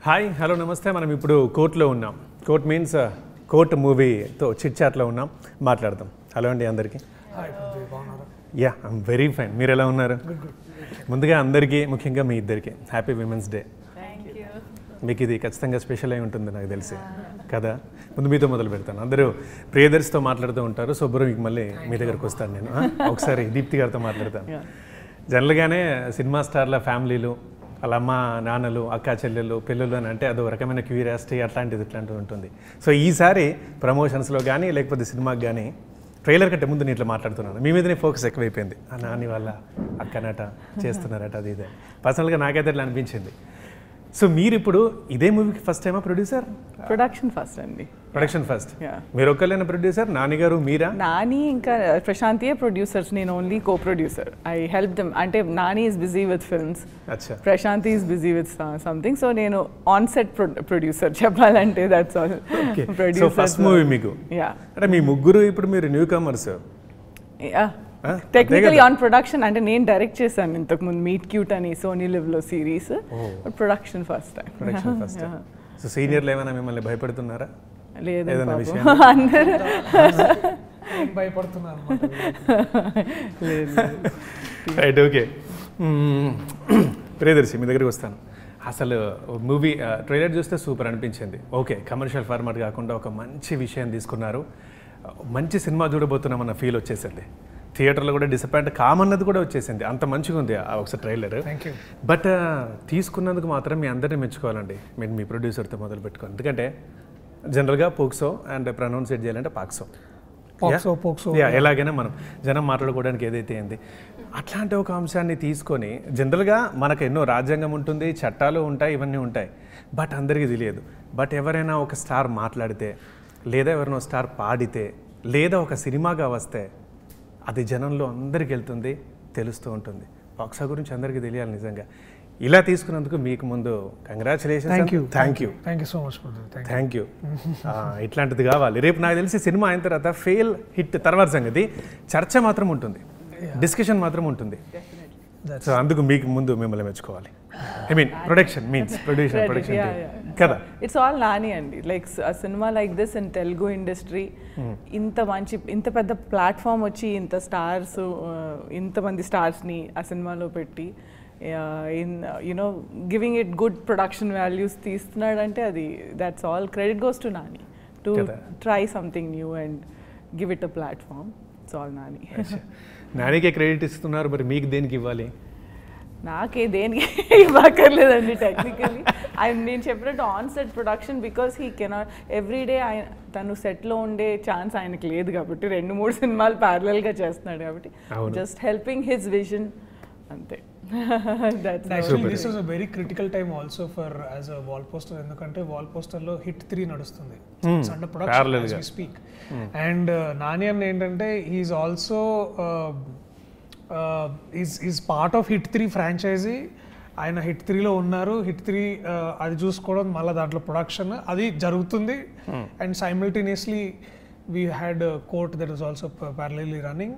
Hi hello నమస్తే. మనం ఇప్పుడు కోర్టులో ఉన్నాం. కోర్ట్ మీన్స్ కోర్ట్ మూవీతో చిట్ చాట్లో ఉన్నాం, మాట్లాడదాం. హలో అండి అందరికీ. Yeah I'm very fine. మీరు ఎలా ఉన్నారు? ముందుగా అందరికీ, ముఖ్యంగా మీ ఇద్దరికి హ్యాపీ విమెన్స్ డే. మీకు ఇది ఖచ్చితంగా స్పెషల్ అయి ఉంటుంది నాకు తెలిసి కదా. ముందు మీతో మొదలు పెడతాను. అందరూ ప్రియదర్శితో మాట్లాడుతూ ఉంటారు. శుభ్రం మీకు మళ్ళీ మీ దగ్గరకు వస్తాను నేను. ఒకసారి దీప్తి గారితో మాట్లాడతాను. జనరల్గానే సినిమా స్టార్ల ఫ్యామిలీలు, వాళ్ళ అమ్మ నాన్నలు, అక్క చెల్లెళ్ళు, పిల్లలు అని అంటే అదో రకమైన క్యూరియాసిటీ అట్లాంటిది ఉంటుంది. సో ఈసారి ప్రమోషన్స్లో కానీ లేకపోతే సినిమాకి కానీ ట్రైలర్ కంటే ముందు నేను ఇట్లా మాట్లాడుతున్నాను, మీ మీదనే ఫోకస్ ఎక్కువైపోయింది. ఆ నాని వాళ్ళ అక్కనట చేస్తున్నారట, అది ఇదే. పర్సనల్గా నాకైతే ఇట్లా అనిపించింది. సో మీరు ఇప్పుడు ఇదే మూవీకి ఫస్ట్ టైమా ప్రొడ్యూసర్? ప్రొడక్షన్ ఫస్ట్ అండి. Production first. మీరు ఒక్కలేనా ప్రొడ్యూసర్? నాని గారు మీరా? నాని ఇంకా ప్రశాంతియే ప్రొడ్యూసర్స్, నేను only co producer. I help them. అంటే Nani is busy with films, Prashanthi is busy with something. So నేను ఆన్ సెట్ ప్రొడ్యూసర్ చెప్పాలంటే. That's all. So first movie మీకు. అంటే మీ ముగ్గురు ఇప్పుడు మీరు newcomers. Technically on production. అంటే నేను డైరెక్ట్ చేశాను ఇంతకుముందు మీట్ క్యూట్ అని Sony లివ్లో series. Production first time. Production first. So సీనియర్లు ఏమైనా మిమ్మల్ని భయపడుతున్నారా? లేదు, అందరూ భయపడుతున్నారు. Right, okay. ప్రియదర్శి మీ దగ్గరికి వస్తాను. అసలు మూవీ ట్రైలర్ చూస్తే సూపర్ అనిపించింది. ఓకే, కమర్షియల్ ఫార్మాట్ కాకుండా ఒక మంచి విషయం తీసుకున్నారు. మంచి సినిమా చూడబోతున్నామన్న ఫీల్ వచ్చేసింది. థియేటర్లో కూడా డిసప్పాయింట్ కామన్నది కూడా వచ్చేసింది. అంత మంచిగా ఉంది ఒకసారి ట్రైలర్. బట్ తీసుకున్నందుకు మాత్రం మీ అందరినీ మెచ్చుకోవాలండి. మీరు మీ ప్రొడ్యూసర్తో మొదలు పెట్టుకోండి. ఎందుకంటే జనరల్గా పోక్సో అండ్ ప్రొనౌన్సియేట్ చేయాలంటే పాక్సో. ఎలాగైనా మనం జనం మాట్లాడుకోవడానికి ఏదైతే ఏంది అట్లాంటి ఒక అంశాన్ని తీసుకొని, జనరల్గా మనకు ఎన్నో రాజ్యాంగం ఉంటుంది, చట్టాలు ఉంటాయి, ఇవన్నీ ఉంటాయి. బట్ అందరికీ తెలియదు. బట్ ఎవరైనా ఒక స్టార్ మాట్లాడితే, లేదా ఎవరైనా స్టార్ పాడితే, లేదా ఒక సినిమాగా వస్తే అది జనంలో అందరికి వెళ్తుంది, తెలుస్తూ ఉంటుంది. పాక్సా గురించి అందరికీ తెలియాలి. నిజంగా ఇలా తీసుకున్నందుకు మీకు ముందు congratulations. Thank you so much. Thank you. ఇట్లాంటిది కావాలి. రేపు నాకు తెలిసి సినిమా అయిన తర్వాత ఫెయిల్ హిట్ తర్వాత సంగతి చర్చ మాత్రం ఉంటుంది, డిస్కషన్ మాత్రం ఉంటుంది. సో అందుకు మీకు ముందు మిమ్మల్ని మెచ్చుకోవాలి. I mean production means production కదా. ఇట్స్ ఆల్ నాని అండి. Like cinema like this in Telugu industry, ఇంత పెద్ద ప్లాట్ఫామ్ వచ్చి ఇంత స్టార్స్, ఇంతమంది స్టార్స్ని ఆ సినిమాలో పెట్టి you know giving it good production values తీస్తున్నాడంటే అది that's all credit goes to Nani to try something new and give it a platform. It's all Nani. నానికే క్రెడిట్ ఇస్తున్నారు, మరి మీకు దేనికి ఇవ్వాలి? నాకే దేనికి ఇవ్వక్కర్లేదండి. టెక్నికలీ నేను చెప్పినట్టు on set production, because he cannot everyday తను సెట్లో ఉండే ఛాన్స్ ఆయనకు లేదు కాబట్టి 2-3 సినిమాలు ప్యారలల్గా చేస్తున్నాడు కాబట్టి జస్ట్ హెల్పింగ్ హిజ్ విజన్ అంతే. Actually, this was a very critical time also for as a wall poster, ఎందుకంటే వాల్ పోస్టర్ లో హిట్ 3 నడుస్తుంది under production as we speak. And Nani అన్న ఏంటంటే he's also is part of hit 3 franchise. ఆయన hit 3లో ఉన్నారు. Hit 3 అది చూసుకోవడం, మళ్ళీ దాంట్లో ప్రొడక్షన్ అది జరుగుతుంది. And simultaneously we had court that is also parallelly running.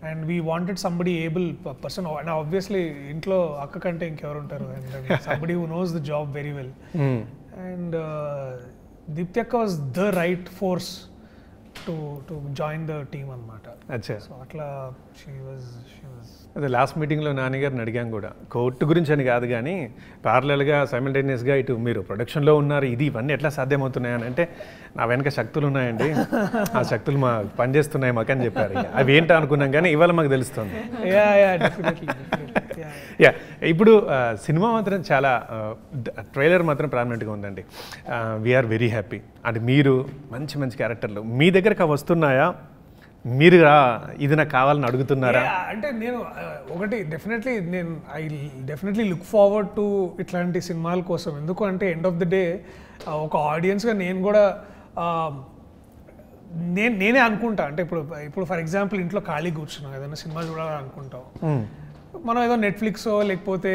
And we wanted somebody able person, and obviously ఇంట్లో అక్క కంటే ఇంకెవరు ఉంటారు, and somebody who knows the job very well. And Deepti akka was the right force to join the team అన్నమాట. So అట్లా she was అదే last మీటింగ్లో నాన్నగారిని అడిగాం కూడా, కోర్టు గురించి అని కాదు కానీ ప్యారలల్గా సైమల్టేనియస్గా ఇటు మీరు ప్రొడక్షన్లో ఉన్నారు, ఇవన్నీ ఎట్లా సాధ్యమవుతున్నాయని అంటే, నా వెనక శక్తులు ఉన్నాయండి, ఆ శక్తులు మా పనిచేస్తున్నాయి మాకు అని చెప్పారు. అవి ఏంటో అనుకున్నాం కానీ ఇవాళ మాకు తెలుస్తుంది. ఇప్పుడు సినిమా మాత్రం చాలా ట్రైలర్ మాత్రం ప్రామినెంట్గా ఉందండి. We are very happy. అంటే మీరు మంచి మంచి క్యారెక్టర్లు మీ దగ్గరకు వస్తున్నాయా? మీరు ఇది నాకు కావాలని అడుగుతున్నారా? అంటే నేను ఒకటి I definitely look forward to ఇట్లాంటి సినిమాల కోసం. ఎందుకు అంటే ఎండ్ ఆఫ్ ది డే ఒక ఆడియన్స్గా నేను కూడా నేనే అనుకుంటా. అంటే ఇప్పుడు ఫర్ ఎగ్జాంపుల్ ఇంట్లో ఖాళీ కూర్చున్నాం, ఏదైనా సినిమా చూడాలని అనుకుంటాం. మనం ఏదో నెట్ఫ్లిక్సో లేకపోతే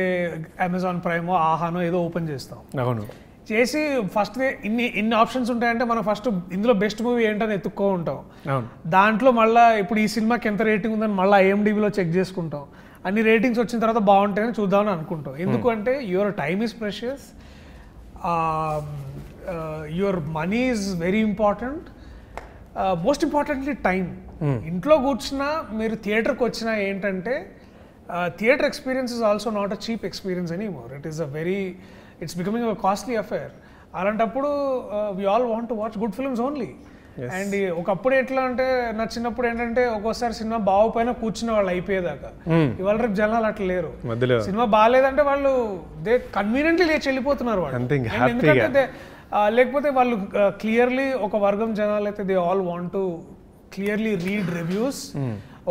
అమెజాన్ ప్రైమో ఆహానో ఏదో ఓపెన్ చేస్తాం. అవును, చేసి ఫస్ట్ ఇన్ని ఆప్షన్స్ ఉంటాయంటే మనం ఫస్ట్ ఇందులో బెస్ట్ మూవీ ఏంటని ఎత్తుక్కో ఉంటాం. దాంట్లో మళ్ళీ ఇప్పుడు ఈ సినిమాకి ఎంత రేటింగ్ ఉందని మళ్ళీ IMDbలో చెక్ చేసుకుంటాం. అన్ని రేటింగ్స్ వచ్చిన తర్వాత బాగుంటాయని చూద్దామని అనుకుంటాం. ఎందుకంటే your time is precious. Your money is very important. Most importantly time. ఇంట్లో కూర్చున్నా మీరు థియేటర్కి వచ్చినా ఏంటంటే theatre experience is also not a cheap experience anymore. It's becoming a costly affair. అలాంటప్పుడు we all want to watch good films only. And ఒకప్పుడు ఎట్లా అంటే నా చిన్నప్పుడు ఏంటంటే ఒక్కోసారి సినిమా బాగోపోయినా కూర్చునే వాళ్ళు అయిపోయేదాకా. ఇవాళ రేపు జనాలు అట్లా లేరు. సినిమా బాగాలేదంటే వాళ్ళు కన్వీనియంట్లీ లేచి వెళ్ళిపోతున్నారు వాళ్ళు. ఎందుకంటే లేకపోతే వాళ్ళు క్లియర్లీ ఒక వర్గం జనాలు అయితే they all want to clearly read reviews.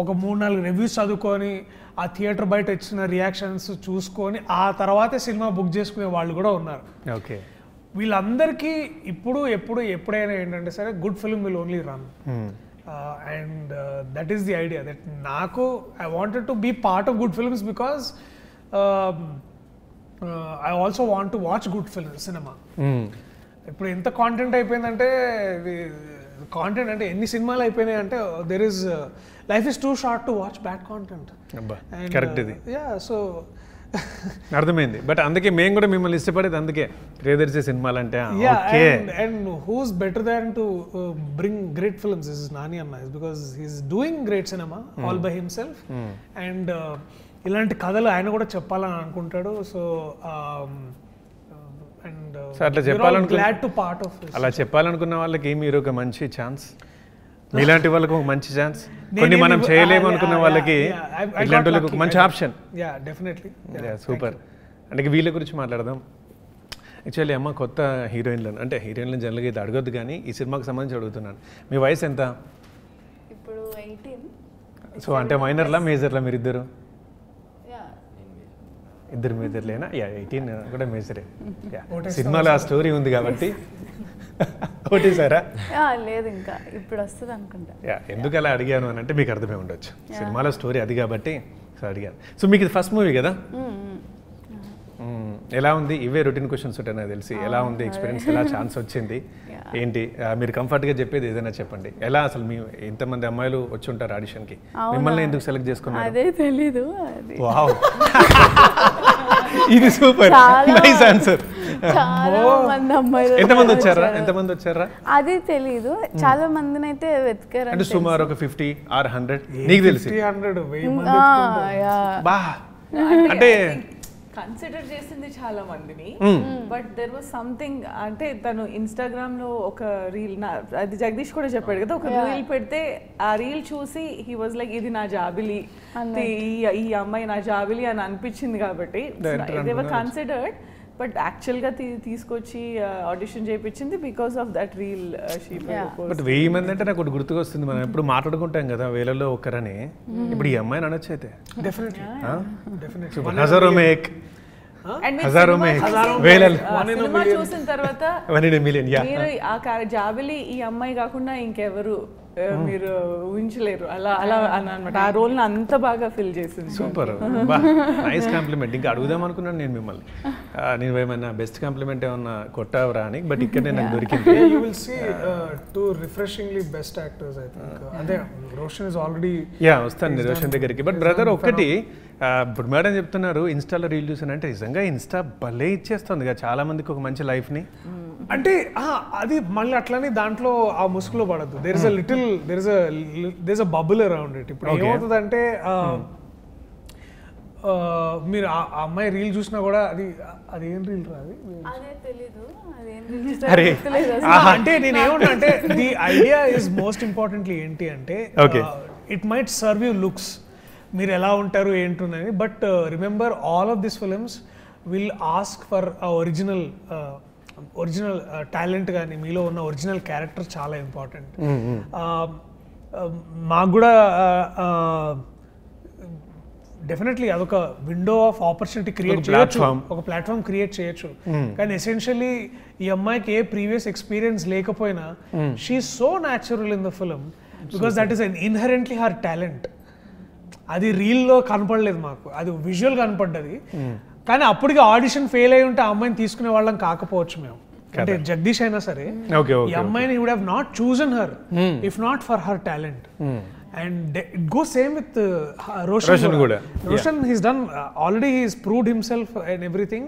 ఒక 3-4 రివ్యూస్ చదువుకొని ఆ థియేటర్ బయట వచ్చిన రియాక్షన్స్ చూసుకొని ఆ తర్వాతే సినిమా బుక్ చేసుకునే వాళ్ళు కూడా ఉన్నారు. ఓకే, వీళ్ళందరికీ ఎప్పుడైనా ఏంటంటే సరే good film will only run. And that is the idea that నాకు I wanted to be part of good films because I also want to watch good film cinema. ఇప్పుడు ఎంత కాంటెంట్ అయిపోయిందంటే కాంటెంట్ అంటే ఎన్ని సినిమాలు అయిపోయినాయి అంటే there is life is too short to watch bad content. Correct ఇది. సో అర్థమైంది. బట్ అందుకే మేము కూడా మిమ్మల్ని ఇష్టపడేది అందుకే ప్రియదర్శి సినిమాలు అంటే. And who's better than to bring great films is Nani అన్న, because he's doing great cinema all by himself. And ఇలాంటి కథలు ఆయన కూడా చెప్పాలని అనుకుంటాడు. సో అట్లా అలా చెప్పాలనుకున్న వాళ్ళకి మీరు ఒక మంచి ఛాన్స్, మీలాంటి వాళ్ళకి ఒక మంచి ఛాన్స్, కొన్ని మనం చేయలేము అనుకున్న వాళ్ళకి ఇలాంటి వాళ్ళకి ఒక మంచి ఆప్షన్. సూపర్. అంటే వీళ్ళ గురించి మాట్లాడదాం. యాక్చువల్లీ అమ్మ కొత్త హీరోయిన్లను అంటే హీరోయిన్లను జనరల్గా ఇది అడగొద్దు కానీ ఈ సినిమాకి సంబంధించి అడుగుతున్నాను. మీ వయసు ఎంత? ఇప్పుడు 18. సో అంటే మైనర్లా మేజర్లా మీరిద్దరు? ఇద్దరు మేజర్లేనా? 18 కూడా మేజరే. సినిమాలో ఆ స్టోరీ ఉంది కాబట్టి ఓటేసారా? లేదు, ఇంకా ఇప్పుడు వస్తుంది అనుకుంటా. ఎందుకు అలా అడిగాను అని అంటే మీకు అర్థమై ఉండొచ్చు, సినిమాలో స్టోరీ అది కాబట్టి సో అడిగాను. సో మీకు ఇది ఫస్ట్ మూవీ కదా? ఎలా ఉంది? ఇవే రొటీన్ క్వశ్చన్స్ ఉంటాయి నాకు తెలిసి. ఎలా ఉంది ఎక్స్పీరియన్స్? ఎలా ఛాన్స్ వచ్చింది ఏంటి? మీరు కంఫర్ట్గా చెప్పేది ఏదైనా చెప్పండి. ఎలా అసలు మీ ఎంతమంది అమ్మాయిలు వచ్చి ఉంటారు ఆడిషన్కి? మిమ్మల్ని ఎందుకు సెలెక్ట్ చేసుకున్నారు? అదే తెలీదు. వావ్, ఇది సూపర్, నైస్ ఆన్సర్. ఎంతమంది వచ్చారా? అది తెలీదు. చాలా మందిని అయితే వెతికారు. అంటే సుమారు ఒక 50 or 100 నీకు తెలిసి? బా అంటే కన్సిడర్ చేసింది చాలా మందిని. బట్ దెర్ వాజ్ సంథింగ్ అంటే తను ఇన్స్టాగ్రామ్ లో ఒక రీల్, అది జగదీష్ కూడా చెప్పాడు కదా, ఒక రీల్ పెడితే ఆ రీల్ చూసి హీ వాజ్ లైక్ ఇది నా జాబిలి, ఈ అమ్మాయి నా జాబిలి అని అనిపించింది కాబట్టి దే వర్ కన్సిడర్డ్. బట్ యాక్చువల్గా తీసుకొచ్చి ఆడిషన్ చేయించింది because of that reel. But 1000 మంది అంటే నాకు ఒకటి గుర్తుకొస్తుంది, మనం ఎప్పుడు మాట్లాడుకుంటాం కదా వేలలో ఒకరని. ఇప్పుడు ఈ అమ్మాయిని అనొచ్చు అయితే చూసిన తర్వాత మీరు ఆ జాబిలి ఈ అమ్మాయి కాకుండా ఇంకెవరు మీరు ఊహించలేరు. అలా అనమాట. ఆ రోల్ అంత బాగా ఫిల్ చేసింది. Super, nice compliment. ఇంకా అడుగుదాం అనుకున్నాను నేను మిమ్మల్ని, నేను ఏమైనా బెస్ట్ కాంప్లిమెంట్ ఏమన్నా కొట్టావరా అని. బట్ ఇక్కడనే నాకు దొరికింది. You will see two refreshingly best actors, I think. అదే రోషన్ is already వస్తాను రోషన్ దగ్గరికి. బట్ బ్రదర్ ఒక్కటి, ఇప్పుడు మేడం చెప్తున్నారు ఇన్స్టాలో రీల్ చూసానంటే నిజంగా ఇన్స్టా భలే ఇచ్చేస్తుంది కదా చాలా మందికి ఒక మంచి లైఫ్ని. అంటే అది మళ్ళీ అట్లనే దాంట్లో ఆ ముసుగులో పడద్దు. There is a bubble around it. ఇప్పుడు ఏమవుతుందంటే మీరు ఆ అమ్మాయి రీల్ చూసినా కూడా అది ఏం రీల్ రాదు అంటే నేను ఏమన్నా అంటే the idea is most importantly ఏంటి అంటే it might serve you looks, మీరు ఎలా ఉంటారు ఏంటున్నది. But remember all of this films will ask for original talent, కానీ మీలో ఉన్న ఒరిజినల్ క్యారెక్టర్ చాలా ఇంపార్టెంట్. మాకు కూడా డెఫినెట్లీ అదొక విండో ఆఫ్ ఆపర్చునిటీ క్రియేట్ చేయొచ్చు, ఒక ప్లాట్ఫామ్ క్రియేట్ చేయొచ్చు. కానీ ఎసెన్షియల్లీ ఈ అమ్మాయికి ఏ ప్రీవియస్ ఎక్స్పీరియన్స్ లేకపోయినా she so natural in the film because that is inherently her talent. అది రీల్లో కనపడలేదు మాకు, అది విజువల్ కనపడ్డది. కానీ అప్పటికి ఆడిషన్ ఫెయిల్ అయి ఉంటే ఆ అమ్మాయిని తీసుకునే వాళ్ళం కాకపోవచ్చు మేము. అంటే జగదీష్ అయినా సరే ఈ అమ్మాయిని would have not chosen her if not for her talent. And it goes same with Roshan Roshan Kuda. Roshan, he's done already, he's proved himself and everything,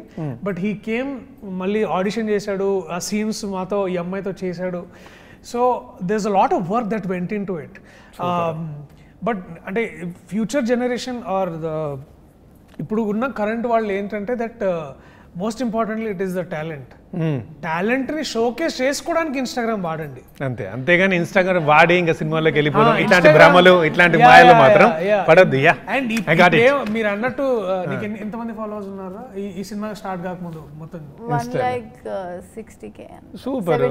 but he came మళ్ళీ ఆడిషన్ చేశాడు, ఆ scenes మాతో ఈ అమ్మాయితో చేశాడు. So there's a lot of work that went into it. But అంటే future generation or the ఇప్పుడు ఉన్న కరెంట్ వాళ్ళు ఏంటంటే that most importantly it is the talent. టాలెంట్ని షోకేస్ చేసుకోవడానికి ఇన్స్టాగ్రామ్ వాడండి అంతే. అంతేగాని ఇన్స్టాగ్రామ్ వాడి ఇంకా సినిమాలోకి వెళ్ళిపోవడం ఇట్లాంటి భ్రమలు ఇట్లాంటి మాయలు మాత్రం పడద్దు. అండ్ మీరు అన్నట్టు నీకు ఎంతమంది ఫాలోవర్స్ ఉన్నారా ఈ సినిమా స్టార్ట్ కాకముందు? మొత్తం 160K. Super.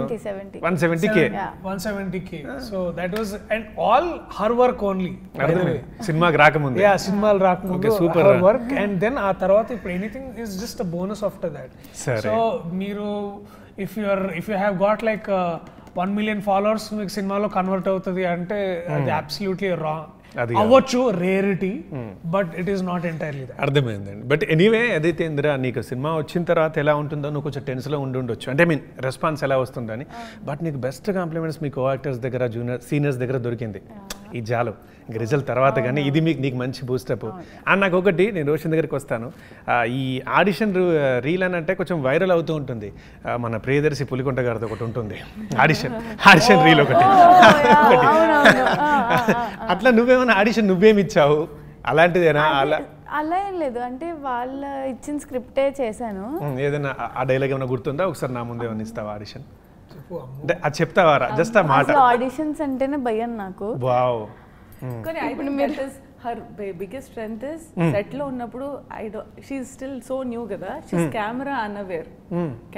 170K. 170K. So that was and all her work only. సినిమాకి రాకముందు. సినిమాలు రాకముందు సూపర్ వర్క్. అండ్ దెన్ ఆ తర్వాత ఇప్పుడు anything is just a bonus after that. So మీరు if you have got like 1 million followers మీకు సినిమాలో కన్వర్ట్ అవుతుంది అంటే అది అబ్సల్యూట్లీ రాంగ్. అవ్వచ్చు, rarity, but it is not entirely that. అర్థమైందండి. బట్ ఎనీవే అదైతే ఇందిరా నీకు సినిమా వచ్చిన తర్వాత ఎలా ఉంటుందో నువ్వు కొంచెం టెన్స్లో ఉండొచ్చు, అంటే ఐ మీన్ రెస్పాన్స్ ఎలా వస్తుందని. బట్ నీకు బెస్ట్ కాంప్లిమెంట్స్ మీ కో యాక్టర్స్ దగ్గర, జూనియర్ సీనియర్స్ దగ్గర దొరికింది. ఈ జాలు ఇంక రిజల్ట్ తర్వాత కానీ ఇది నీకు మంచి బూస్టప్. అండ్ నాకు ఒకటి, నేను రోషన్ దగ్గరికి వస్తాను. ఈ ఆడిషన్ రీల్ అని అంటే కొంచెం వైరల్ అవుతూ ఉంటుంది. మన ప్రియదర్శి పులికొండ గారితో ఒకటి ఉంటుంది ఆడిషన్ రీల్ ఒకటి. అట్లా నువ్వేమైనా ఆడిషన్ నువ్వేమి ఇచ్చావు అలాంటిదేనా? అలా ఏం లేదు, అంటే వాళ్ళ ఇచ్చిన స్క్రిప్టే చేశాను. ఏదైనా ఆ డైలాగ్ ఏమైనా గుర్తుందా? ఒకసారి నా ముందే ఏమైనా ఇస్తావా ఆడిషన్? అంటే అది చెప్తావారా? జస్ట్ ఆ మాట. ఆడిషన్స్ అంటేనే భయం నాకు. వావ్. కానీ I think that is her biggest strength is set లో ఉన్నప్పుడు she's still so new కదా, she's camera unaware.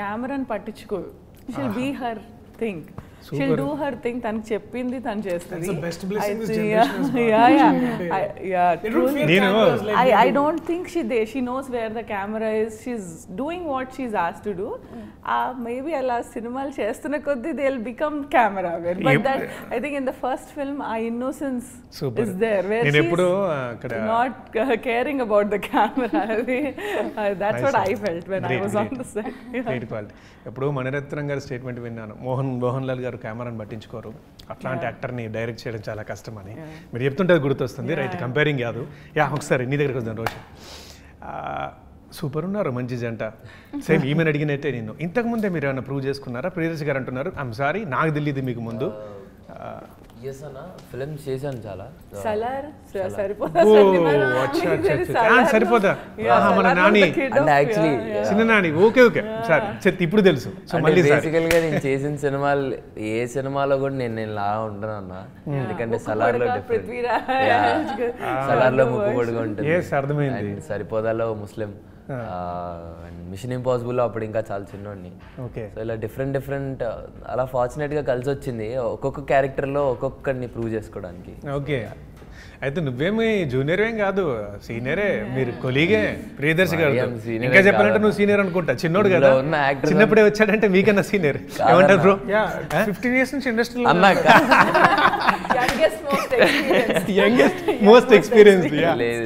Camera ని పట్టించుకోదు. She'll be her thing. She'll do her thing. తనకు చెప్పింది తను చేస్తుంది. That's the best blessing this generation has got. I don't think she knows where the camera is. She's doing what she's asked to do. Maybe అలా సినిమాలు చేస్తున్న కొద్దీ they'll become camera aware. But that I think in the first film our innocence is there where she's not caring about the camera. That's what I felt when I was on the set. Great quality. ఎప్పుడు మణిరత్నం గారి statement విన్నాను, మోహన్ లాల్ గారు కెమెరాని పట్టించుకోరు, అట్లాంటి యాక్టర్ని direct చేయడం చాలా కష్టం అని. మీరు చెప్తుంటే గుర్తొస్తుంది. రైట్, కంపేరింగ్ కాదు. ఒకసారి నీ దగ్గరికి వద్దాం రోషన్. సూపర్ ఉన్నారు, మంచి జంట. సేమ్ ఈమెను అడిగినట్టే నేను. ఇంతకుముందే మీరు ఏమైనా ప్రూవ్ చేసుకున్నారా? ప్రియదర్శి గారు అంటున్నారు ఐమ్ సారీ నాకు తెలియదు మీకు ముందు. ఎస్ అన్న, ఫిల్మ్స్ చేశాను చాలా. సరిపోదా మన నాని అంటే యాక్చువల్లీ చిన్న నాని. ఓకే సరే ఇప్పుడు తెలుసు. బేసికల్ గా నేను చేసిన సినిమాలు ఏ సినిమాలో కూడా నేను లా ఉంటాను అన్న. ఎందుకంటే సలార్లో సలార్లో ముక్కుపొడిగా ఉంటుంది, అర్థమైంది. సరిపోదాలో ముస్లిం, మిషన్ ఇంపాసిబుల్ అప్పుడు ఇంకా చాలా చిన్నోడిని. సో ఇలా డిఫరెంట్ అలా ఫార్చునేట్ గా కలిసి వచ్చింది ఒక్కొక్క క్యారెక్టర్ లో ఒక్కొక్కడిని ప్రూవ్ చేసుకోవడానికి. ఓకే, అయితే నువ్వేమి జూనియర్ ఏం కాదు, సీనియరే. మీరు కొలీగే ప్రియదర్శి గారు. ఇంకా చెప్పాలంటే నువ్వు సీనియర్ అనుకుంటా, చిన్నోడు కదా. చిన్నప్పుడే వచ్చాడంటే మీకన్నా సీనియర్. ఏమంటారు బ్రో? 15 years నుంచి ఇండస్ట్రీలో అన్నాక యంగెస్ట్ మోస్ట్ ఎక్స్పీరియన్స్. లేదు,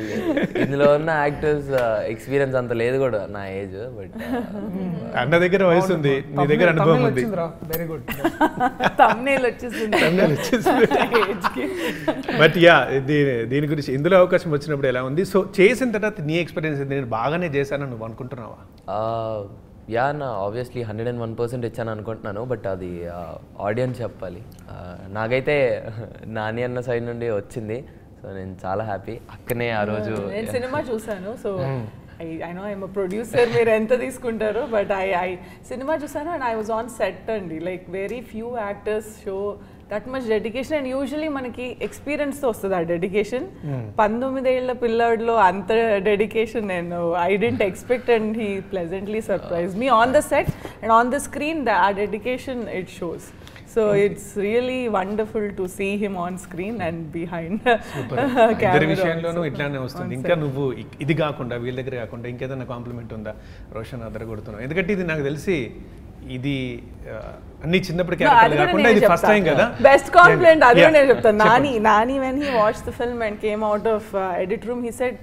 ఇందులో ఉన్న యాక్టర్స్ ఎక్స్పీరియన్స్ అంత లేదు కూడా నా ఏజ్. బట్ అన్న దగ్గర వయసు ఉంది, నీ దగ్గర అనుభవం ఉంది. Very good. thumbnail వచ్చేసింది. బట్ దీని గురించి ఇందులో అవకాశం వచ్చినప్పుడు ఎలా ఉంది? సో చేసిన తర్వాత నీ ఎక్స్పీరియన్స్ నేను బాగానే చేశానని నువ్వు అనుకుంటున్నావా? నా ఆబ్వియస్లీ 101% ఇచ్చాను అనుకుంటున్నాను. బట్ అది ఆడియన్స్ చెప్పాలి. నాకైతే నాని అన్న సైడ్ నుండి వచ్చింది. సో నేను చాలా హ్యాపీ. అక్కనే ఆ రోజు నేను సినిమా చూసాను. So I know I'm a producer, మీరు ఎంత తీసుకుంటారో, బట్ I సినిమా చూసాను and I was on set అండి. Like very few actors show that much dedication. And usually మనకి ఎక్స్పీరియన్స్తో వస్తుంది ఆ డెడికేషన్. 19 ఏళ్ల పిల్లాడిలో అంత డెడికేషన్ నేను I didn't expect. And he pleasantly surprise me on the set and on the screen. ఆ dedication it shows. So it's really wonderful to see him on screen and behind camera. ఇద్దరి విషయంలోనూ ఇట్లానే వస్తుంది. ఇంకా నువ్వు ఇది కాకుండా వీళ్ళ దగ్గర కాకుండా ఇంకేదైనా కాంప్లిమెంట్ ఉందా రోషన్ అదర కొడుతున్నావు? ఎందుకంటే ఇది నాకు తెలిసి ఇది అన్ని చిన్నప్పటి క్యారెక్టర్లు కాకుండా ఇది ఫస్ట్ టైం కదా. బెస్ట్ కాంప్లిమెంట్ అదే నేను చెప్తాను. Nani when he watched the film and came out of edit room he said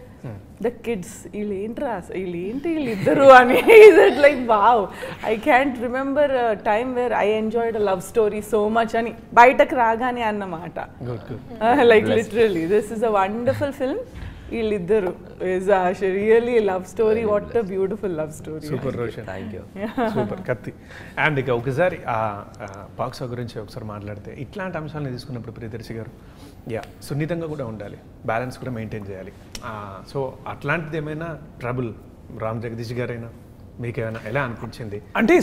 the kids వీళ్ళిద్దరు అని it like wow. I can't remember time where I enjoyed a love story so much అని బయటకు రాగానే అన్నమాట. Like literally this is a wonderful film. వీళ్ళిద్దరు is really love story. What a beautiful love story. Super Roshan, thank you. Super కత్తి. And ఇక ఒకసారి ఆ POCSO గురించి ఒకసారి మాట్లాడితే, ఇట్లాంటి అంశాలను తీసుకున్నప్పుడు ప్రియదర్శి గారు సున్నితంగా కూడా ఉండాలి, బ్యాలెన్స్ కూడా మెయింటైన్ చేయాలి. సో అట్లాంటిది ఏమైనా ట్రబుల్ రామ్ జగదీష్ గారైనా మీకేమైనా ఎలా అనిపించింది? అంటే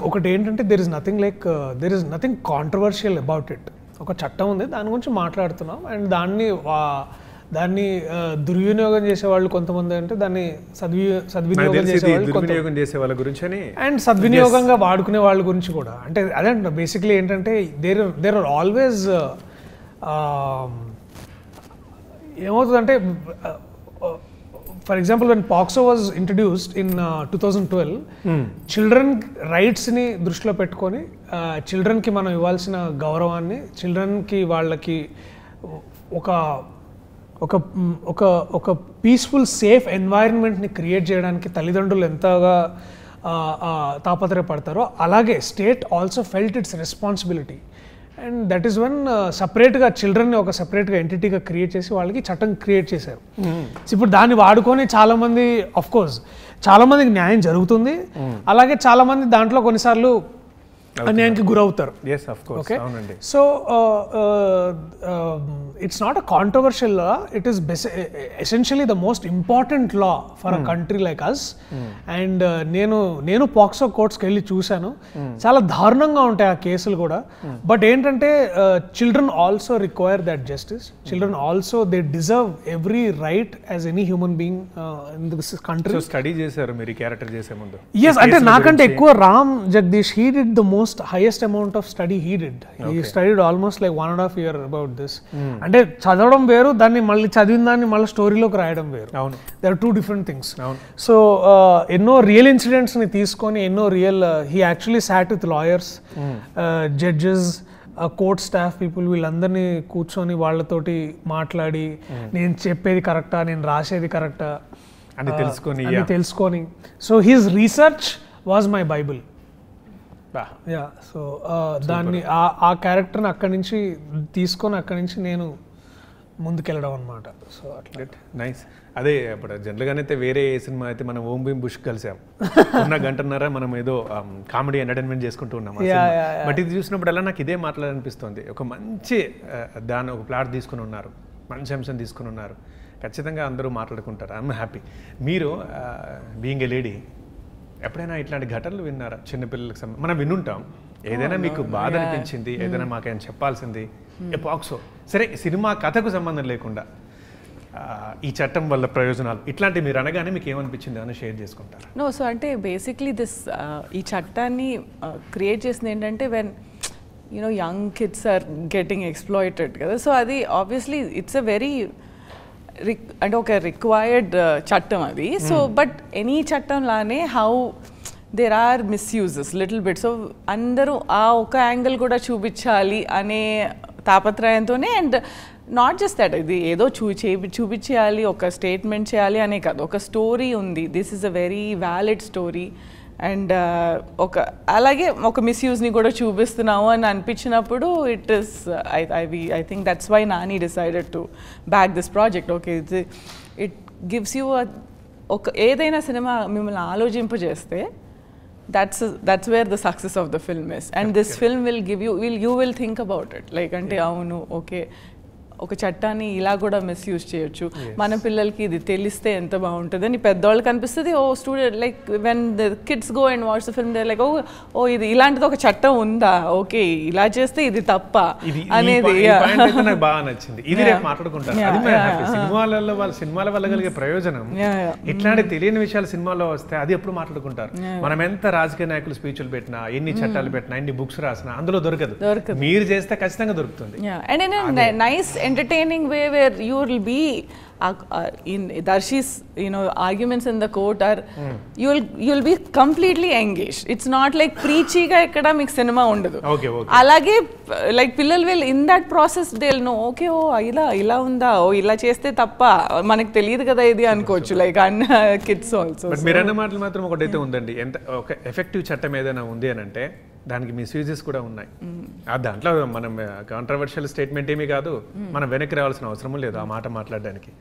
ఒకటి ఏంటంటే there is nothing controversial about it. ఒక చట్టం ఉంది, దాని గురించి మాట్లాడుతున్నాం. అండ్ దాన్ని దుర్వినియోగం చేసే వాళ్ళు కొంతమంది, అంటే దాన్ని సద్వినియోగం చేసే వాళ్ళ గురించి అండ్ సద్వినియోగంగా వాడుకునే వాళ్ళ గురించి కూడా. అంటే అదే బేసిక్లీ ఏంటంటే దేర్ ఆర్ ఆల్వేస్ ఏమవుతుందంటే, for example when POCSO was introduced in 2012, children రైట్స్ని దృష్టిలో పెట్టుకొని చిల్డ్రన్కి మనం ఇవ్వాల్సిన గౌరవాన్ని, చిల్డ్రన్కి వాళ్ళకి ఒక ఒక ఒక ఒక పీస్ఫుల్ సేఫ్ ఎన్వైరన్మెంట్ని క్రియేట్ చేయడానికి తల్లిదండ్రులు ఎంతగా తాపత్రయపడతారో, అలాగే state also felt it's responsibility. And that is one సపరేట్గా చిల్డ్రన్ని ఒక సపరేట్గా ఎంటిటీగా క్రియేట్ చేసి వాళ్ళకి చట్టం క్రియేట్ చేశారు. ఇప్పుడు దాన్ని వాడుకొని చాలామంది, ఆఫ్ కోర్స్ చాలామందికి న్యాయం జరుగుతుంది, అలాగే చాలామంది దాంట్లో కొన్నిసార్లు అన్యాయానికి గురవుతారు. Okay, so it's not a controversial law. It is essentially the most important law for a country like us. And నేను పాక్సో కోర్ట్స్కి వెళ్ళి చూశాను. చాలా దారుణంగా ఉంటాయి ఆ కేసులు కూడా. బట్ ఏంటంటే children also require that justice. Children also they deserve every right as any human being in this country. Study చేశారు మీరు క్యారెక్టర్ చేసే ముందు? ఎస్, అంటే నాకంటే ఎక్కువ Ram Jagadish, he did the highest amount of study he did. He studied almost like 1.5 year about this. అంటే చదవడం వేరు, దాన్ని మళ్ళీ చదివిన దాన్ని మళ్ళీ స్టోరీలోకి రాయడం వేరు. There are two different things. So ఎన్నో రియల్ ఇన్సిడెంట్స్ ని తీసుకొని, ఎన్నో real he actually sat with lawyers, judges, court staff people, వీళ్ళందరినీ కూర్చొని వాళ్ళతోటి మాట్లాడి, నేను చెప్పేది కరెక్టా, నేను రాసేది కరెక్టా అని తెలుసుకొని. So his research was my Bible. So దాన్ని ఆ క్యారెక్టర్ని అక్కడి నుంచి తీసుకొని అక్కడి నుంచి నేను ముందుకెళ్ళడం అనమాట. సో అట్లా నైస్. అదే ఇప్పుడు జనరల్గానే అయితే వేరే సినిమా అయితే మనం ఓం భీమ్ బుష్ కలిసాం, ఉన్న గంటన్నర మనం ఏదో కామెడీ ఎంటర్టైన్మెంట్ చేసుకుంటూ ఉన్నాం. బట్ ఇది చూసినప్పుడల్లా నాకు ఇదే మాట్లాడాలనిపిస్తుంది. ఒక మంచి దాన్ని ఒక ప్లాట్ తీసుకుని ఉన్నారు, మంచి అంశం తీసుకుని ఉన్నారు, ఖచ్చితంగా అందరూ మాట్లాడుకుంటారు. I'm happy. మీరు బీయింగ్ ఏ లేడీ ఎప్పుడైనా ఇట్లాంటి ఘటనలు విన్నారా? చిన్నపిల్లలకు మనం వినుంటాం. ఏదైనా మీకు బాధ అనిపించింది, ఏదైనా మాకేమైనా చెప్పాల్సింది, పాక్సో సరే సినిమా కథకు సంబంధం లేకుండా ఈ చట్టం వల్ల ప్రయోజనాలు ఇట్లాంటివి మీరు అనగానే మీకు ఏమనిపించింది అని షేర్ చేసుకుంటారు? నో, సో అంటే బేసిక్లీ ఈ చట్టాన్ని క్రియేట్ చేసింది ఏంటంటే when young kids are getting exploited కదా. సో అది ఆబ్వియస్లీ ఇట్స్ అ వెరీ అంటే ఒక రిక్వైర్డ్ చట్టం అది. సో బట్ ఎనీ చట్టం లానే how there are misuses little bit. So అందరూ ఆ ఒక యాంగిల్ కూడా చూపించాలి అనే తాపత్రయంతోనే, అండ్ నాట్ జస్ట్ దట్, ఇది ఏదో చూపించేయాలి, ఒక స్టేట్మెంట్ చేయాలి అనే కాదు, ఒక స్టోరీ ఉంది, this is a very valid story. And అలాగే ఒక మిస్యూజ్ని కూడా చూపిస్తున్నాము అని అనిపించినప్పుడు it is I think that's why Nani decided to back this project. Okay, it gives you ఒక ఏదైనా సినిమా మిమ్మల్ని ఆలోచింపజేస్తే that's where the success of the film is. And this film will give you will think about it. Like ante avunu okay, ఒక చట్టాన్ని ఇలా కూడా misuse చేయొచ్చు, మన పిల్లలకి ఇది తెలిస్తే ఎంత బాగుంటుంది అని పెద్దవాళ్ళకి అనిపిస్తుంది. Oh student like when the kids go and watch the film they like oh ఇది ఇలాంటిది ఒక చట్టం ఉందా, ఓకే ఇలా చేస్తే ఇది తప్ప అనేది నాకు బాగా నచ్చింది. ఇది రేపు మాట్లాడుకుంటారు. సినిమాల వల్ల కలిగే ప్రయోజనం, ఇట్లాంటి తెలియని విషయాలు సినిమాలో వస్తే అది ఎప్పుడు మాట్లాడుకుంటారు. మనం ఎంత రాజకీయ నాయకులు స్పీచ్లు పెట్టినా, ఎన్ని చట్టాలు పెట్టినా, ఎన్ని బుక్స్ రాసినా అందులో దొరకదు. మీరు చేస్తే ఖచ్చితంగా దొరుకుతుంది. Nice entertaining way where you will be in Darshi's arguments in the court are you'll be completely engaged. It's not like preachy ga ekkada meek cinema undadu. Okay. Alage like పిల్లలు will in that process they'll know okay ఇలా ఉందా ఇలా చేస్తే తప్ప మనకు తెలియదు కదా ఇది అనుకోవచ్చు like kids also. బట్ మీరు అన్న మాటలు మాత్రం ఒకటైతే ఉందండి, ఎంత ఒక ఎఫెక్టివ్ చట్టం ఏదైనా ఉంది అని అంటే దానికి మిస్యూజెస్ కూడా ఉన్నాయి. దాంట్లో మనం కాంట్రవర్షియల్ స్టేట్మెంట్ ఏమీ కాదు, మనం వెనక్కి రావాల్సిన అవసరం లేదు ఆ మాట మాట్లాడడానికి.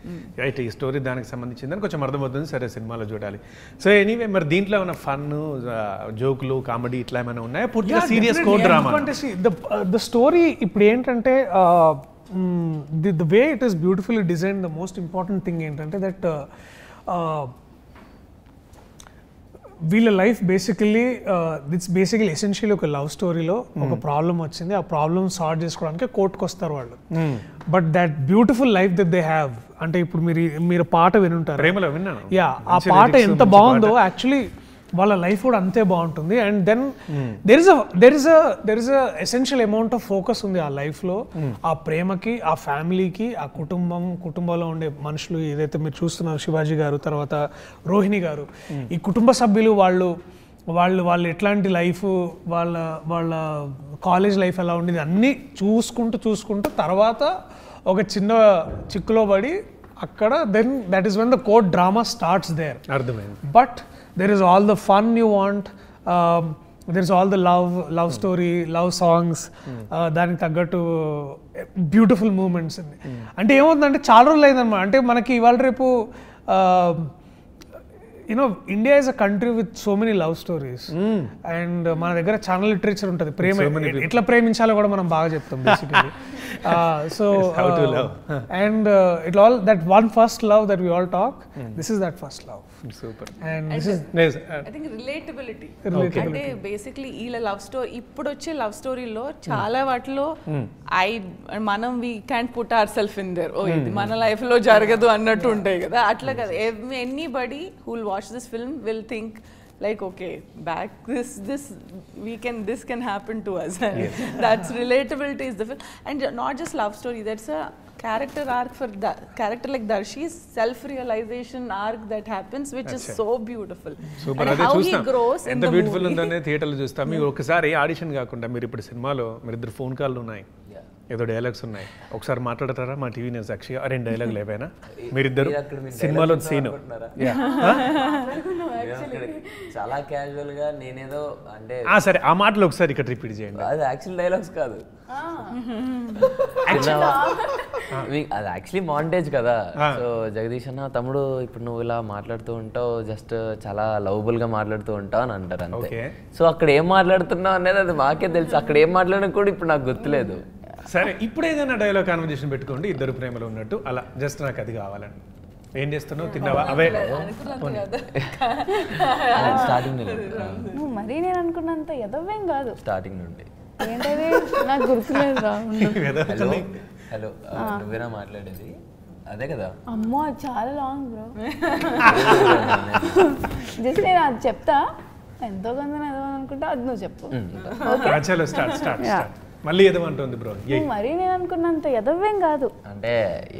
రైట్, ఈ స్టోరీ దానికి సంబంధించిందని కొంచెం అర్థమవుతుంది, సరే సినిమాలో చూడాలి. సో ఎనీవే, మరి దీంట్లో ఏమైనా ఫన్, జోకులు, కామెడీ ఇట్లా ఏమైనా ఉన్నాయా? పూర్తిగా serious code drama? The story ఇప్పుడు ఏంటంటే the way it is beautifully design. The most important thing ఏంటంటే దట్ వీళ్ళ లైఫ్ బేసికల్లీ ఎసెన్షియల్లీ ఒక లవ్ స్టోరీలో ఒక ప్రాబ్లం వచ్చింది, ఆ ప్రాబ్లం సాల్వ్ చేసుకోవడానికి కోర్టుకు వస్తారు వాళ్ళు. But that beautiful life that they have, అంటే ఇప్పుడు మీరు పాట వినుంటారు, ప్రేమలో విన్నాను. యా, ఆ పాట ఎంత బాగుందో యాక్చువల్లీ వాళ్ళ లైఫ్ కూడా అంతే బాగుంటుంది. And then there is a essential amount of focus ఉంది ఆ లైఫ్లో, ఆ ప్రేమకి, ఆ ఫ్యామిలీకి, ఆ కుటుంబంలో ఉండే మనుషులు ఏదైతే మీరు చూస్తున్నారు, శివాజీ గారు, తర్వాత రోహిణి గారు, ఈ కుటుంబ సభ్యులు వాళ్ళు ఎట్లాంటి లైఫ్, వాళ్ళ కాలేజ్ లైఫ్ ఎలా ఉండేది అన్నీ చూసుకుంటూ తర్వాత ఒక చిన్న చిక్కులో పడి అక్కడ then that is when the court drama starts there. అర్థమైంది. But there is all the fun you want, there is all the love story, love songs, దానికి తగ్గట్టు బ్యూటిఫుల్ మూమెంట్స్. అంటే ఏమవుతుందంటే చాలా రోజులు అయిందన్నమాట, అంటే మనకి ఇవాళ రేపు India is a country with so many love stories, and మన దగ్గర చాలా లిటరేచర్ ఉంటుంది, ప్రేమ ఎట్లా ప్రేమించాలో కూడా మనం బాగా చెప్తాం basically. So and it all that one first love that we all talk, this is that first love. Super. And this is I think relatability. అంటే బేసిక్లీ ఈ లవ్ స్టోరీ, ఇప్పుడు వచ్చే లవ్ స్టోరీలో చాలా వాటిలో మనం we can put our self in there, oh ఇది మన లైఫ్ లో జరగదు అన్నట్టు ఉంటాయి కదా, అట్లా కదా. Anybody who will watch this film will think like okay, back this can happen to us. That's relatability is the film, and not just love story, that's a character arc for the character like Darshi's self realization arc that happens, which is so beautiful. Super. అదే చూస్తాం ఎంత beautiful ఉందనే థియేటర్లో చూస్తాం. మీరు ఒకసారి audition కాకుండా మీరు ఇప్పుడు సినిమాలో మీరిద్దరు ఫోన్ కాల్లు ఉన్నాయి, ఏదో డైలాగ్స్ ఉన్నాయి, ఒకసారి మాట్లాడతారా మా టీవీ న్యూస్ సాక్షిగా? 2 డైలాగులు ఏవైనా మీరిద్దరు సినిమాలో సీను? చాలా క్యాజువల్ గా నేనేదో అంటే సరే ఆ మాటలు ఒకసారి ఇక్కడ రిపీట్ చేయండి. అది యాక్చువల్ డైలాగ్స్ కాదు, అది యాక్చువల్లీ మాంటేజ్ కదా. సో జగదీష్ అన్న, తమ్ముడు ఇప్పుడు నువ్వు ఇలా మాట్లాడుతూ ఉంటావు, జస్ట్ చాలా లవబుల్ గా మాట్లాడుతూ ఉంటావు అని అంటారు అంతే. సో అక్కడ ఏం మాట్లాడుతున్నావు అనేది అది మాకే తెలుసు, అక్కడ ఏం మాట్లాడినా కూడా ఇప్పుడు నాకు గుర్తులేదు. సరే, ఇప్పుడు ఏదైనా డైలాగ్ కాన్వర్జేషన్ పెట్టుకోండి, ఇద్దరు ప్రేమలో ఉన్నట్టు, అలా జస్ట్ నాకు అది కావాలండి. ఏం చేస్తున్నావు, తిన్నావా? అవే స్టార్టింగ్ మరి నేను అనుకున్నంత ఎదవేం కాదు, స్టార్టింగ్ నుండి ఏంటది నాకు గుర్తులేదు రా. హలో నువ్వేనా మాట్లాడేది? అదే కదా. అమ్మో అది చాలా లాంగ్ బ్రో. జస్ట్ నేను అది చెప్తా, ఎంతో కొంత ఏదో అనుకుంటా, అది నువ్వు చెప్పు. మళ్ళీ ఏదోమంటుంది బ్రో. మరి నేను అనుకున్నంత ఎదవేం కాదు అంటే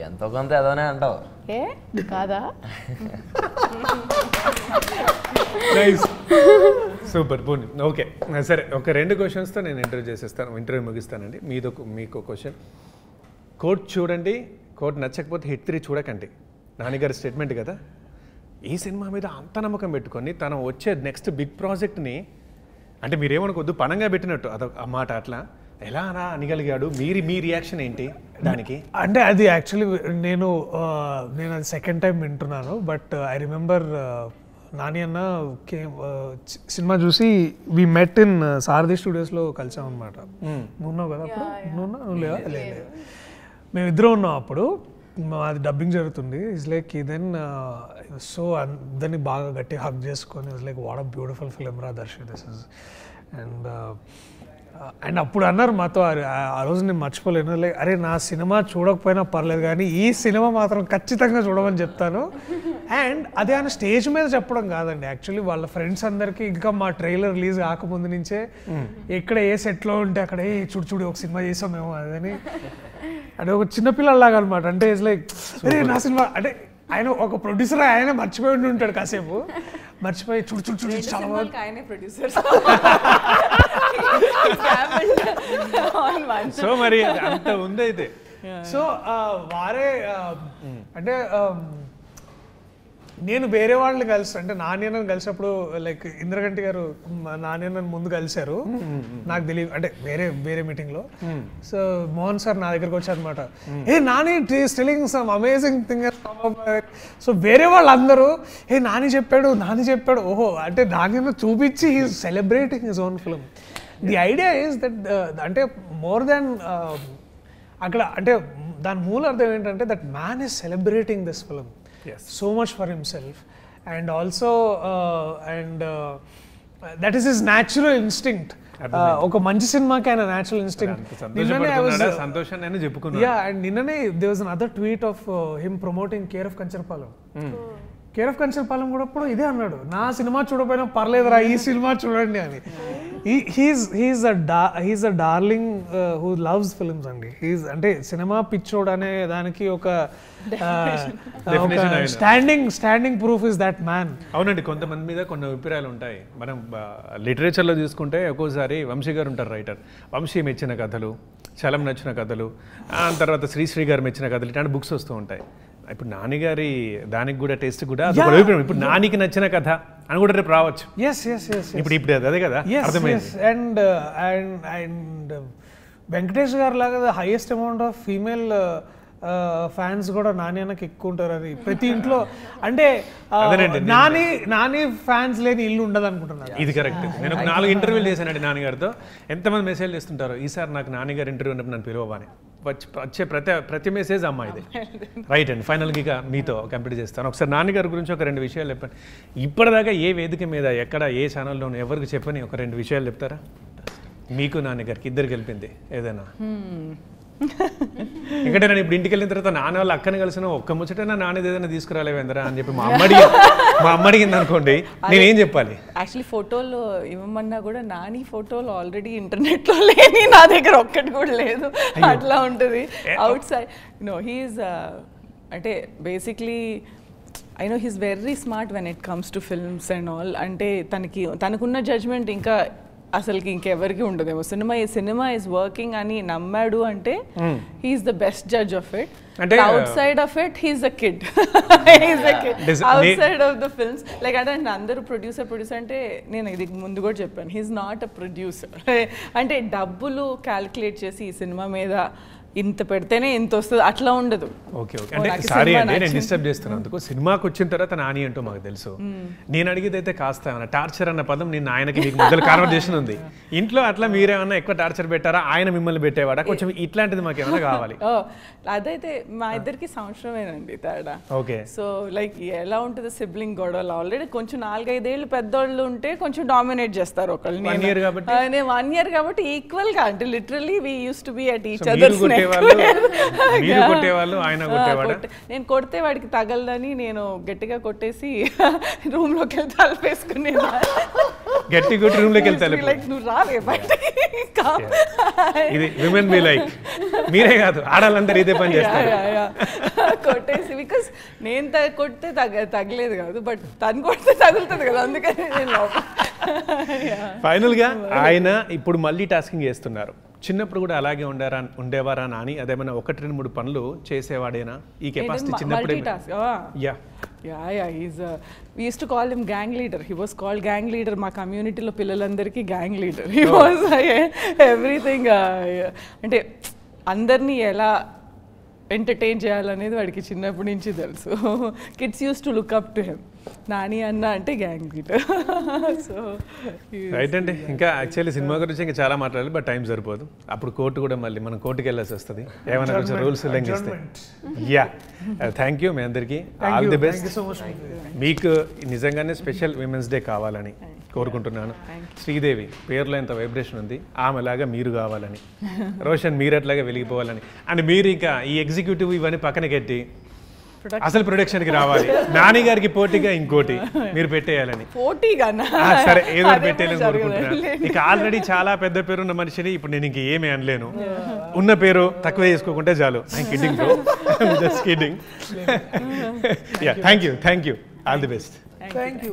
ఎంతో కొంత ఏదోనే అంటావు. ఏ కాదా? సూపర్ పోనీ. ఓకే సరే, ఒక 2 క్వశ్చన్స్తో నేను ఇంటర్వ్యూ ముగిస్తానండి. మీకు క్వశ్చన్, కోర్ట్ చూడండి, కోర్ట్ నచ్చకపోతే హిట్ 3 చూడకండి, నాన్నగారి స్టేట్మెంట్ కదా. ఈ సినిమా మీద అంత నమ్మకం పెట్టుకొని తను వచ్చే నెక్స్ట్ బిగ్ ప్రాజెక్ట్ని, అంటే మీరేమనుకోవద్దు పనంగా పెట్టినట్టు అదొక మాట, అట్లా ఎలా అనగలిగాడు? మీ రియాక్షన్ ఏంటి దానికి? అంటే అది యాక్చువల్లీ నేను అది సెకండ్ టైం వింటున్నాను. బట్ ఐ రిమెంబర్ నాని అన్న సినిమా చూసి వి మెట్ ఇన్ సారథి స్టూడియోస్లో కలిసాం అనమాట. నువ్వు ఉన్నావు కదా అప్పుడు? నువ్వు లేవా? లేదు, మేమిద్దరం ఉన్నాం అప్పుడు. అది డబ్బింగ్ జరుగుతుంది. ఇట్స్ లైక్ దెన్ సో అందరినీ బాగా గట్టి హక్ చేసుకొని it's like what a beautiful film రా దర్శి దిస్ ఇస్. అండ్ అప్పుడు అన్నారు మాతో, ఆ రోజు నేను మర్చిపోలేను, లైక్ అరే నా సినిమా చూడకపోయినా పర్లేదు కానీ ఈ సినిమా మాత్రం ఖచ్చితంగా చూడమని చెప్తాను. అండ్ అదే ఆయన స్టేజ్ మీద చెప్పడం కాదండి, యాక్చువల్లీ వాళ్ళ ఫ్రెండ్స్ అందరికీ ఇంకా మా ట్రైలర్ రిలీజ్ కాకముందు నుంచే ఎక్కడ ఏ సెట్లో ఉంటే అక్కడ చూడు ఒక సినిమా చేసాం మేము అదని అంటే ఒక చిన్నపిల్లలాగా అనమాట. అంటే ఇట్స్ లైక్ అరే నా సినిమా అంటే ఆయన ఒక ప్రొడ్యూసర్ ఆయన మర్చిపోయి ఉండి ఉంటాడు కాసేపు, మర్చిపోయి చూడు చూడు చూడు చాలా బాగుంది. ఆయనే ప్రొడ్యూసర్. సో మరి అంత ఉంది అయితే. సో వారే అంటే నేను వేరే వాళ్ళని కలిసి అంటే నాణ్యను కలిసినప్పుడు లైక్ ఇంద్రగంటి గారు నాణ్యను ముందు కలిశారు, నాకు తెలియదు అంటే వేరే మీటింగ్లో. సో మోహన్ సార్ నా దగ్గరకు వచ్చారనమాట, ఏ Nani telling some amazing thing. So వేరే వాళ్ళందరూ ఏ నాని చెప్పాడు ఓహో అంటే నాణ్యను చూపించి he's celebrating his own film. The idea is that అంటే మోర్ దాన్ అక్కడ అంటే దాని మూల అర్థం ఏంటంటే that man is celebrating this film so much for himself, and also that is his natural instinct. ఒక మంచి సినిమాకి ఆయన natural instinct. సంతోషం నేను చెప్పుకున్నాను. Yeah, and నిన్ననే there was another tweet of him promoting Care of Kancharpalam. Care of Kancharapalem కూడా ఇప్పుడు ఇదే అన్నాడు, నా సినిమా చూడకపోయినా పర్లేదురా ఈ సినిమా చూడండి అని. He's a darling who loves films అండి. అంటే సినిమా పిచ్చోడ్ అనే దానికి ఒక standing proof is that man. అవునండి, కొంతమంది మీద కొన్ని అభిప్రాయాలు ఉంటాయి. మనం లిటరేచర్లో చూసుకుంటే ఒక్కోసారి వంశీ గారు ఉంటారు రైటర్, వంశీ మెచ్చిన కథలు, చలం నచ్చిన కథలు, తర్వాత శ్రీశ్రీ గారు మెచ్చిన కథలు, ఇట్లాంటి బుక్స్ వస్తూ ఉంటాయి. ఇప్పుడు నాన్నగారి దానికి కూడా టేస్ట్ కూడా ఇప్పుడు నానికి నచ్చిన కథ అని కూడా రేపు రావచ్చు. ఇప్పుడు అదే కదా అర్థమైంది. అండ్ వెంకటేష్ గారు లాగా highest amount of female fans కూడా నాని అన్నకి ఎక్కువ ఉంటారు. అది ప్రతి ఇంట్లో అంటే నాని ఫ్యాన్స్ లేని ఇల్లు ఉండదు అనుకుంటున్నాను. ఇది కరెక్ట్. నేను ఒక 4 ఇంటర్వ్యూలు చేశానండి నాన్నగారితో. ఎంతమంది మెసేజ్ చేస్తుంటారు, ఈసారి నాకు నాన్నగారు ఇంటర్వ్యూ ఉన్నప్పుడు నన్ను పిలవని. వచ్చే ప్రతి మెసేజ్ అమ్మాయిది. రైట్ అండి, ఫైనల్గా ఇక మీతో కంప్లీట్ చేస్తాను. ఒకసారి నాన్నగారి గురించి ఒక 2 విషయాలు చెప్పండి. ఇప్పటిదాకా ఏ వేదిక మీద ఎక్కడ ఏ ఛానల్లోనూ ఎవరికి చెప్పని ఒక 2 విషయాలు చెప్తారా? మీకు నాన్నగారికి ఇద్దరు గెలిపింది ఏదైనా. ఎందుకంటే నేను ఇప్పుడు ఇంటికి వెళ్ళిన తర్వాత నాన్న వాళ్ళు అక్కని కలిసిన ఒక్క ముచ్చటైనా నాన్నది ఏదైనా తీసుకురాలేవేందరా అని చెప్పి మా అమ్మ అడిగింది అనుకోండి, నేనేం చెప్పాలి? యాక్చువల్లీ ఫోటోలు ఇవ్వమన్నా కూడా నాని ఫోటోలు ఆల్రెడీ ఇంటర్నెట్లో లేని, నా దగ్గర ఒక్కటి కూడా లేదు. అట్లా ఉంటుంది. అవుట్ సైడ్ హీఈస్ అంటే basically I know he's very smart when it comes to films and all. అంటే తనకున్న జడ్జ్మెంట్ ఇంకా అసలుకి ఇంకెవరికి ఉండదేమో. సినిమా ఇస్ వర్కింగ్ అని నమ్మాడు అంటే he's the best judge of it. Outside of it he's a kid. Outside of the films like అంటే అందరూ ప్రొడ్యూసర్ అంటే నేను ఇది ముందు కూడా చెప్పాను, హీఈస్ నాట్ అ ప్రొడ్యూసర్. అంటే డబ్బులు క్యాలిక్యులేట్ చేసి ఈ సినిమా మీద ఇంత పెడితేనే ఇంత వస్తుంది అట్లా ఉండదు. ఓకే అంటే సారీ అండి నేను డిస్టర్బ్ చేస్తున్నందుకు. సినిమాకి వచ్చిన తర్వాత నాని అంటూ మాకు తెలుసు. నేను అడిగేది అయితే కాస్త టార్చర్ అన్న పదం నేను ఆయనకి మీకు మొదలు కాన్వర్జేషన్ ఉంది. ఇంట్లో అట్లా మీరేమన్నా ఎక్కువ టార్చర్ పెట్టారా, ఆయన మిమ్మల్ని పెట్టేవాడా? కొంచెం ఇట్లాంటిది మాకు ఏమైనా కావాలి. అదైతే మా ఇద్దరికి సంవత్సరమేనండి తేడా. ఓకే. సో లైక్ ఎలా ఉంటుంది సిబ్లింగ్ గొడవలు, ఆల్రెడీ కొంచెం 4-5 ఏళ్ళు పెద్దోళ్ళు ఉంటే కొంచెం డామినేట్ చేస్తారు ఒకళ్ళు. 1 year కాబట్టి 1 year కాబట్టి ఈక్వల్ గా అంటే literally we used to be at each other. నేను కొడితే వాడికి తగలదని నేను గట్టిగా కొట్టేసి రూమ్ లోకి వెళ్ళి తలపేసుకునే. గట్టి కొట్టి రూమ్ లోకి వెళ్తారు. లైక్ నువ్వు రాలే బయటికి. ఇది విమెన్ బి లైక్ మీరే కాదు ఆడాలందరూ ఇదే పని చేస్తారు. కొట్టేసి బికాస్ నేను కొడితే తగలేదు కాదు, బట్ తను కొడితే తగులుతుంది కదా, అందుకని నేను ఫైనల్ గా ఆయన ఇప్పుడు మళ్ళీ టాస్కింగ్ చేస్తున్నారు. చిన్నప్పుడు కూడా అలాగే ఉండేవారా నాని? అదేమన్నా 1-2-3 పనులు చేసేవాడేనా? ఈ కెపాసిటీ చిన్నప్పుడు? We used to call him gang leader. He was called gang leader. మా కమ్యూనిటీలో పిల్లలందరికీ gang leader. He was everything. అంటే అందరినీ ఎలా ఎంటర్టైన్ చేయాలనేది వాడికి చిన్నప్పటి నుంచి తెలుసు. Kids use to look up to him. Nani అన్న అంటే గ్యాంగ్ లీడర్. సో రైట్ అండి. ఇంకా యాక్చువల్లీ సినిమా గురించి ఇంకా చాలా మాట్లాడాలి, బట్ టైం సరిపోదు. అప్పుడు కోర్టు కూడా మళ్ళీ మనం కోర్టుకి వెళ్ళాల్సి వస్తుంది ఏమైనా కొంచెం రూల్స్ ఉల్లంఘిస్తే. యా, థ్యాంక్ యూ మీ అందరికీ. All the best. మీకు నిజంగానే స్పెషల్ విమెన్స్ డే కావాలని కోరుకుంటున్నాను. శ్రీదేవి పేరులో ఎంత వైబ్రేషన్ ఉంది, ఆమెలాగా మీరు కావాలని, రోషన్ మీరట్లాగా వెలిగిపోవాలని. అండ్ మీరు ఇంకా ఈ ఎగ్జిక్యూటివ్ ఇవన్నీ పక్కన కట్టి అసలు ప్రొడక్షన్కి రావాలి, నాని గారికి పోటీగా ఇంకోటి మీరు పెట్టేయాలని. పోటీగా సరే ఏదో పెట్టేయాలని కోరుకుంటున్నాను. ఇక ఆల్రెడీ చాలా పెద్ద పేరు ఉన్న మనిషిని ఇప్పుడు నేను ఇంక ఏమీ అనలేను. ఉన్న పేరు తక్కువ చేసుకోకుంటే చాలు. I'm kidding bro, just kidding. Thank you, all the best. Thank you.